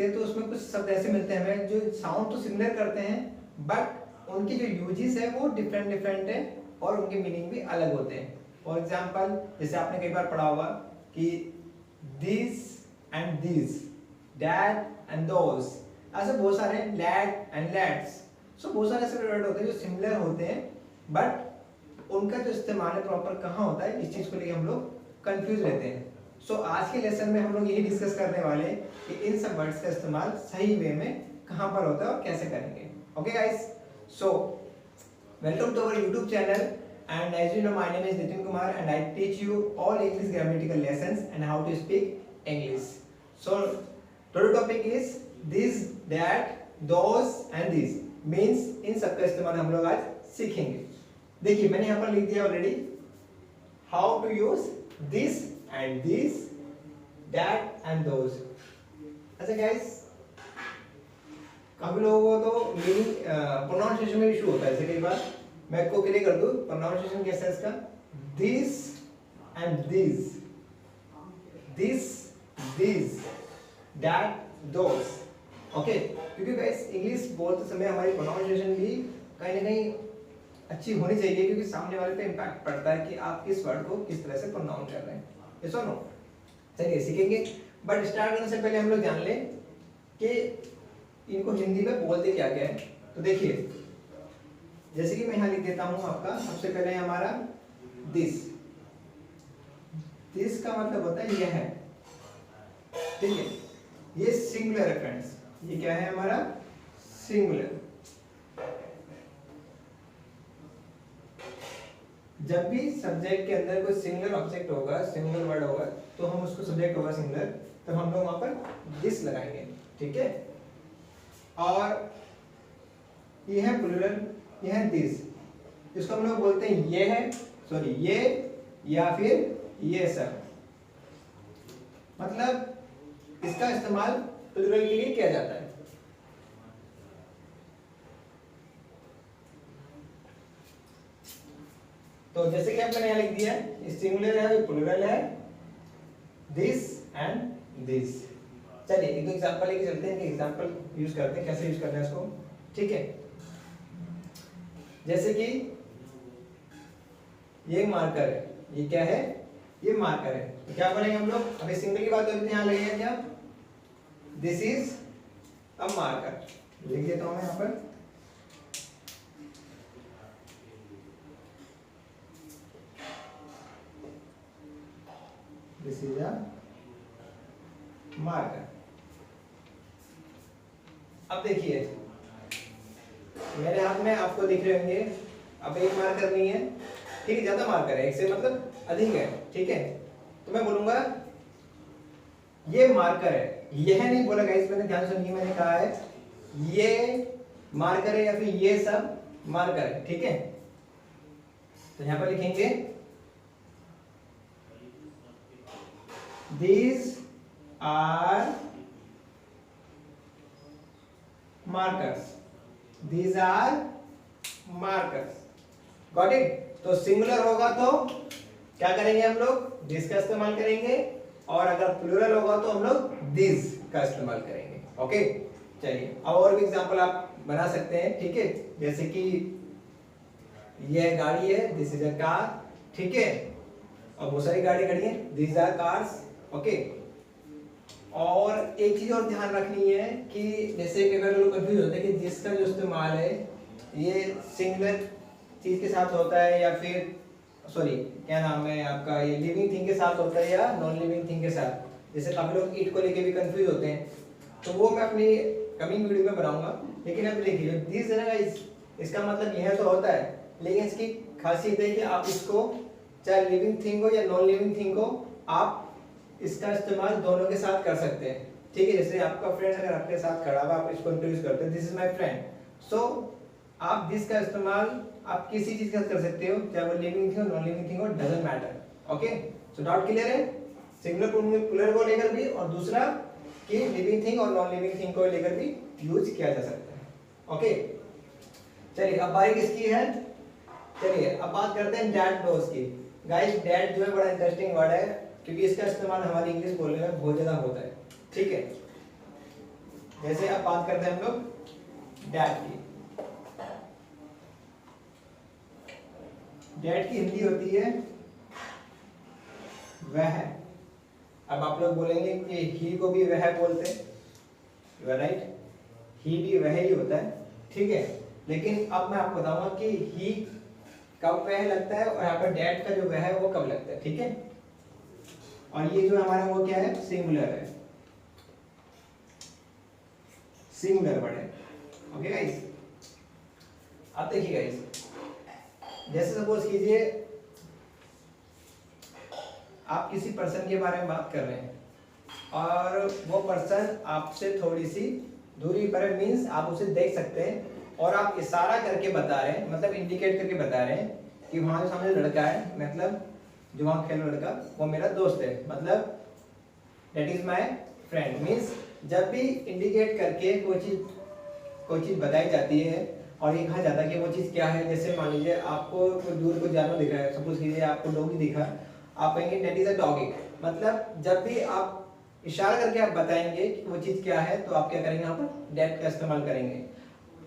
हैं तो उसमें कुछ शब्द ऐसे मिलते हैं हमें जो साउंड तो सिमिलर करते हैं बट उनकी जो यूजेस है वो डिफरेंट डिफरेंट है और उनके मीनिंग भी अलग होते हैं। फॉर एग्जाम्पल जैसे आपने कई बार पढ़ा होगा कि this and this, that and those, ऐसे बहुत सारे लैड एंड लैड्स। सो बहुत सारे ऐसे वर्ड होते हैं जो सिमिलर होते हैं बट उनका जो इस्तेमाल है प्रॉपर कहाँ होता है, इस चीज को लेकर हम लोग कंफ्यूज रहते हैं। सो आज के लेसन में हम लोग यही डिस्कस करने वाले हैं कि इन सब वर्ड्स का इस्तेमाल सही वे में कहाँ पर होता है और कैसे करेंगे। Okay guys, so welcome to our YouTube channel and as you know my name is Nitin Kumar and I teach you all English grammatical lessons and how to speak English. So today topic is this, that, those and this means इन सबका इस्तेमाल हम लोग आज सीखेंगे। देखिए मैंने यहाँ पर लिख दिया already how to use this and this, that and those. अच्छा गाइस, काफी लोगों को तो मीनिंग प्रोनाउंसिएशन में इशू होता है। जैसे कई बार मैं आपको क्लियर कर दूं प्रोनाउंसिएशन कैसा है इसका, this and this, this this, that those. Okay, क्योंकि गाइस इंग्लिश बोलते समय हमारी प्रोनाउंसिएशन भी कहीं ना कहीं अच्छी होनी चाहिए क्योंकि सामने वाले पे इम्पैक्ट पड़ता है कि आप किस वर्ड को किस तरह से प्रोनाउंस कर रहे हैं। यस और नो? चलिए सीखेंगे बट स्टार्ट करने से पहले हम लोग जान लें कि इनको हिंदी में बोलते क्या क्या है। तो देखिए जैसे कि मैं यहाँ लिख देता हूँ आपका, सबसे पहले हमारा दिस, दिस का मतलब होता है यह है, ठीक है, ये सिंगुलर है फ्रेंड्स, ये क्या है हमारा सिंगुलर। जब भी सब्जेक्ट के अंदर कोई सिंगुलर ऑब्जेक्ट होगा, सिंगुलर वर्ड होगा तो हम उसको सब्जेक्ट होगा सिंगुलर, तो हम लोग वहां पर दिस लगाएंगे, ठीक है। और ये है प्लूरल, ये है दिस, इसको हम लोग बोलते हैं ये है, सॉरी ये या फिर ये सब। मतलब इसका इस्तेमाल प्लूरल के लिए किया जाता है। तो जैसे कि आपने यहाँ लिख दिया है, सिंगुलर है, प्लूरल है, दिस एंड दिस। चलिए एक दो एग्जांपल लेके चलते हैं कि एग्जांपल यूज करते हैं, कैसे यूज करना है इसको, ठीक है। जैसे कि ये मार्कर है, ये क्या है, ये मार्कर है, तो क्या बोलेंगे हम लोग, अभी सिंगल की बात करते हैं, यहाँ लगेगा क्या, दिस इज अ मार्कर। लिख देता हूं मैं यहाँ पर, दिस इज अ मार्कर। अब देखिए मेरे हाथ में आपको दिख रहे होंगे, अब एक मार्कर नहीं है, ठीक है, ज्यादा मार्कर है, एक से मतलब अधिक है, ठीक है। तो मैं बोलूंगा ये मार्कर है, यह नहीं बोला गाइस, मैंने ध्यान सुनिए, मैंने कहा है ये मार्कर है या फिर ये सब मार्कर है, ठीक है। तो यहां पर लिखेंगे these are markers, these are markers, got it। तो सिंगुलर होगा तो क्या करेंगे हम लोग, दिस का इस्तेमाल करेंगे, और अगर प्लूरल होगा तो हम लोग दिस का इस्तेमाल करेंगे। ओके, चलिए अब और भी एग्जांपल आप बना सकते हैं, ठीक है। जैसे कि यह गाड़ी है, दिस इज अ कार, ठीक है, और बहुत सारी गाड़ी खड़ी है, दिस आर कार्स, ओके। और एक चीज और ध्यान रखनी है कि जैसे कि अगर लोग कंफ्यूज होते हैं कि दिस का जो इस्तेमाल है ये सिंगुलर चीज के साथ होता है या फिर सॉरी क्या नाम है आपका, ये लिविंग थिंग के साथ होता है या नॉन लिविंग थिंग के साथ। जैसे काफी लोग ईट को लेके भी कंफ्यूज होते हैं, तो वो मैं अपनी कमिंग वीडियो में बनाऊंगा। लेकिन अब देखिए दिस है ना गाइस, इसका मतलब यह तो होता है, लेकिन इसकी खासियत है कि आप इसको चाहे लिविंग थिंग हो या नॉन लिविंग थिंग हो, आप इसका इस्तेमाल दोनों के साथ कर सकते हैं, ठीक है। जैसे आपका फ्रेंड अगर आपके साथ खड़ा हुआ, आप इसको इंट्रोड्यूस करते हैं, दिस इज माय फ्रेंड, सो आप दिस का इस्तेमाल आप किसी चीज के साथ कर सकते हो, चाहे वो लिविंग थिंग हो नॉन लिविंग थिंग हो, doesn't matter. Okay, so doubt clear है, सिंगुलर प्लूरल को लेकर भी, और दूसरा कि लिविंग थिंग और नॉन लिविंग थिंग को लेकर भी यूज किया जा सकता है। ओके, चलिए अब बारी किसकी है, चलिए अब बात करते हैं डैट डोस की। गाइस डैट जो है बड़ा इंटरेस्टिंग वर्ड है क्योंकि इसका इस्तेमाल हमारी इंग्लिश बोलने में बहुत ज्यादा होता है, ठीक है। जैसे अब बात करते हैं हम लोग डैड की। डैड की हिंदी होती है वह। अब आप लोग बोलेंगे कि ही को भी वह बोलते हैं, यू आर राइट, ही भी वह ही होता है, ठीक है। लेकिन अब मैं आपको बताऊंगा कि ही कब वह लगता है और यहाँ पर डैड का जो वह है वो कब लगता है, ठीक है। और ये जो हमारा वो क्या है, सिंगुलर है, सिंगुलर वर्ड है, ओके गाइस। अब देखिए गाइस, जैसे सपोज कीजिए आप किसी पर्सन के बारे में बात कर रहे हैं और वो पर्सन आपसे थोड़ी सी दूरी पर है, मीन्स आप उसे देख सकते हैं और आप इशारा करके बता रहे हैं, मतलब इंडिकेट करके बता रहे हैं कि वहां जो सामने लड़का है, मतलब जो वहां खेल लड़का वो मेरा दोस्त है, मतलब that is my friend. Means जब भी इंडिकेट करके कोई चीज बताई जाती है और ये कहा जाता है कि वो चीज क्या है, जैसे मान लीजिए आपको कोई दूर कोई जानवर दिख रहा है, सपोज कीजिए आपको डॉगी दिखा, आप कहेंगे दैट इज अ डॉगी। मतलब जब भी आप इशारा करके आप बताएंगे कि वो चीज क्या है, तो आप क्या करेंगे, यहाँ पर दैट का इस्तेमाल करेंगे।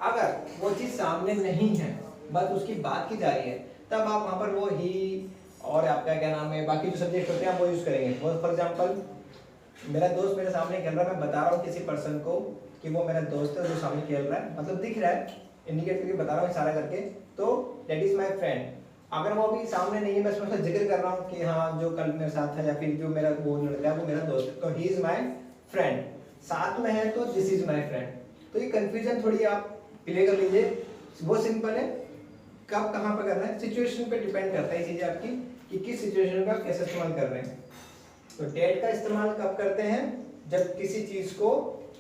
अगर वो चीज सामने नहीं है, बस उसकी बात की जा रही है, तब आप वहां पर वो ही और आपका क्या नाम है, बाकी जो सब्जेक्ट होते हैं आप वो यूज करेंगे। फॉर एग्जाम्पल मेरा दोस्त मेरे सामने खेल रहा है, मैं बता रहा हूँ किसी पर्सन को कि वो मेरा दोस्त है जो सामने खेल रहा है, मतलब दिख रहा है, इंडिकेट करके बता रहा हूँ इशारा करके, तो दैट इज माय फ्रेंड। अगर वो अभी सामने नहीं है, मैं उसका जिक्र कर रहा हूँ कि हाँ जो कल मेरे साथ है या फिर जो मेरा वो लड़का है वो मेरा दोस्त है, तो ही इज माय फ्रेंड। साथ में है तो दिस इज माय फ्रेंड। तो ये कंफ्यूजन थोड़ी आप क्लियर कर लीजिए, वो सिंपल है। कब कहाँ पर करना है, सिचुएशन पे डिपेंड करता है ये चीजें आपकी कि किस सिचुएशन में आप कैसे इस्तेमाल कर रहे हैं। तो डेट का इस्तेमाल कब करते हैं, जब किसी चीज को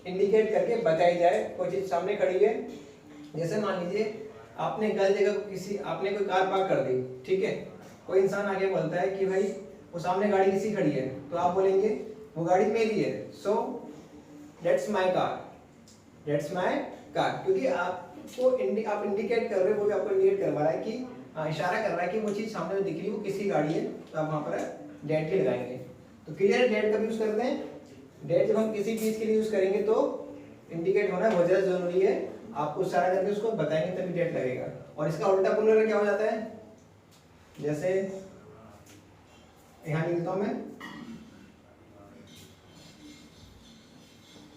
इंडिकेट करके बताई जाए, कोई चीज सामने खड़ी है, जैसे मान लीजिए आपने गलत जगह किसी आपने कोई कार पार्क कर दी, ठीक है, कोई इंसान आगे बोलता है कि भाई वो सामने गाड़ी किसी खड़ी है, तो आप बोलेंगे वो गाड़ी मेरी है, so that's my car, that's my car, क्योंकि आपको आप इंडिकेट कर रहे हो, वो भी आपको इंडिकेट करवा रहा है कि इशारा कर रहा है कि वो चीज सामने दिख रही है वो किसी गाड़ी है, तो आप वहां पर डेट ही लगाएंगे। तो क्लियर, डेट कब यूज करते हैं, डेट जब हम किसी चीज के लिए यूज करेंगे तो इंडिकेट होना बहुत ज्यादा जरूरी है, आपको इशारा करके उसको बताएंगे तभी डेट लगेगा। और इसका उल्टा प्लूरल क्या हो जाता है, जैसे यहां लिखता हूं मैं,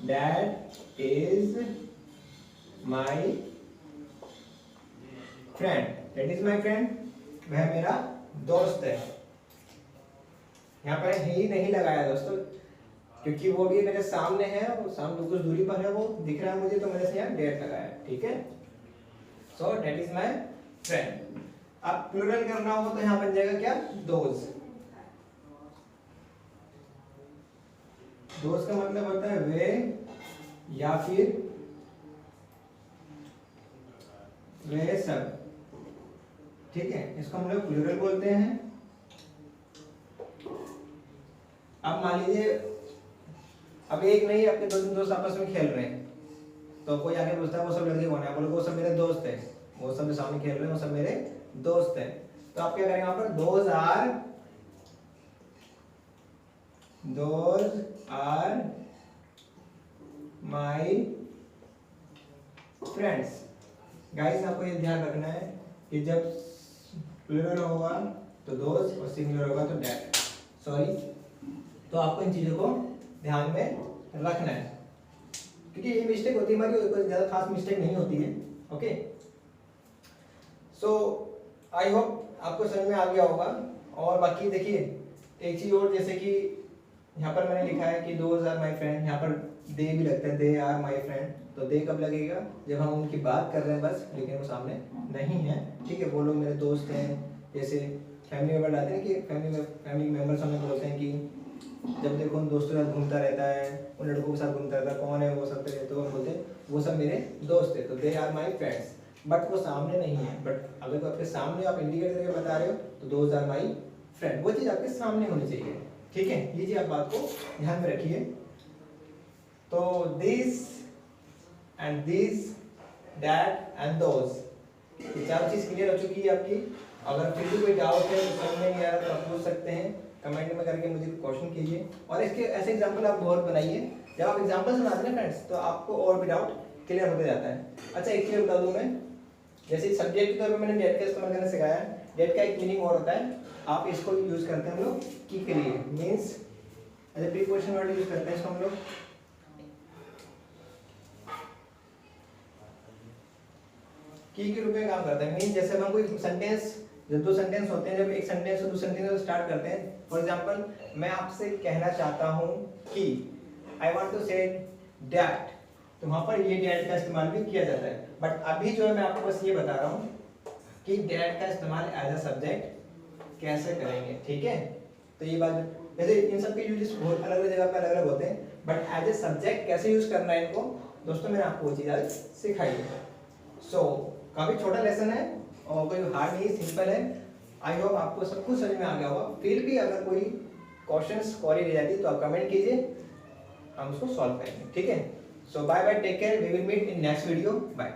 that is my friend, that is my friend, वह मेरा दोस्त है। यहाँ पर ही नहीं लगाया दोस्तों, क्योंकि वो भी मेरे सामने है, वो सामने कुछ दूरी पर है, वो दिख रहा है मुझे, तो मैंने यहाँ डेट लगाया, ठीक है। So that is my friend. अब प्लूरल करना हो तो यहाँ बन जाएगा क्या, दोज। दोज का मतलब होता है वे या फिर वे सब, ठीक है, इसको हम लोग प्लूरल बोलते हैं। अब मान लीजिए अब एक नहीं, अपने दो दोस्त आपस में खेल रहे हैं, तो कोई आगे पूछता है वो सब लड़के कौन है, बोले वो सब मेरे दोस्त हैं, वो सब सामने खेल रहे हैं वो सब मेरे दोस्त हैं, तो आप क्या करेंगे यहाँ पर, those are my friends. Guys आपको ये ध्यान रखना है कि जब प्लूरल होगा तो दोस्त और सिंगुलर होगा तो दैट, सॉरी, तो आपको इन चीजों को ध्यान में रखना है, क्योंकि ये मिस्टेक होती है हमारी, कोई ज्यादा खास मिस्टेक नहीं होती है, ओके। सो आई होप आपको समझ में आ गया होगा। और बाकी देखिए एक चीज और, जैसे कि यहाँ पर मैंने लिखा है कि दोज आर माय फ्रेंड, यहाँ पर दे भी लगता है, दे आर माय फ्रेंड, तो दे कब लगेगा, जब हम उनकी बात कर रहे हैं बस, लेकिन वो सामने नहीं है, ठीक है, वो लोग मेरे दोस्त हैं। जैसे फैमिली मेंबर आते हैं कि फैमिली मेंबर्स हमें बोलते हैं कि जब देखो उन दोस्तों के साथ घूमता रहता है, उन लड़कों के साथ घूमता रहता है, कौन है वो सब, तो हम बोलते हैं वो सब मेरे दोस्त है, तो they are my friends. But वो सामने नहीं है, बट अगर आपके सामने आप इंडिकेट करके बता रहे हो तो दोज आर माय फ्रेंड, वो चीज आपके सामने होनी चाहिए, ठीक है। ये चीज आप बात को ध्यान में रखिए। तो this and this, that and those, ये चार चीज क्लियर हो चुकी है आपकी। अगर फिर भी कोई डाउट है तो समझ में नहीं आ रहा तो आप पूछ सकते हैं, कमेंट में करके मुझे क्वेश्चन कीजिए। और इसके ऐसे एग्जांपल आप बहुत बनाइए जब आप एग्जांपल सुनाते हैं फ्रेंड्स तो आपको और भी डाउट क्लियर होते जाता है। अच्छा एक चीज बता दूं मैं, जैसे सब्जेक्ट के तौर पे मैंने डेट का इस्तेमाल करना सिखाया है, डेट का एक मीनिंग और होता है, आप इसको यूज करते हैं हम लोग की के लिए, means as a preposition word use करते हैं इसको हम लोग। की के रूप में काम करता है, मींस जैसे हम कोई सेंटेंस, जब दो सेंटेंस होते हैं, जब एक सेंटेंस से दूसरे सेंटेंस को स्टार्ट करते हैं, फॉर एग्जांपल मैं आपसे कहना चाहता हूं कि I want to say that, तो वहां पर ये दैट का इस्तेमाल भी किया जाता है। बट अभी जो है मैं आपको बस ये बता रहा हूं कि दैट का इस्तेमाल एज अ सब्जेक्ट कैसे करेंगे, ठीक है। तो ये बात, जैसे इन सब के यूजेस बहुत अलग अलग जगह पे अलग अलग होते हैं, बट एज ए सब्जेक्ट कैसे यूज करना है इनको, दोस्तों मैंने आपको वो चीज आज सिखाई है। सो काफी छोटा लेसन है और कोई हार्ड नहीं, सिंपल है। आई होप आपको सब कुछ समझ में आ गया होगा। फिर भी अगर कोई क्वेश्चंस क्वेरी रह जाती तो आप कमेंट कीजिए, हम उसको सॉल्व करेंगे, ठीक है। So bye bye, take care, we will meet in next video, bye.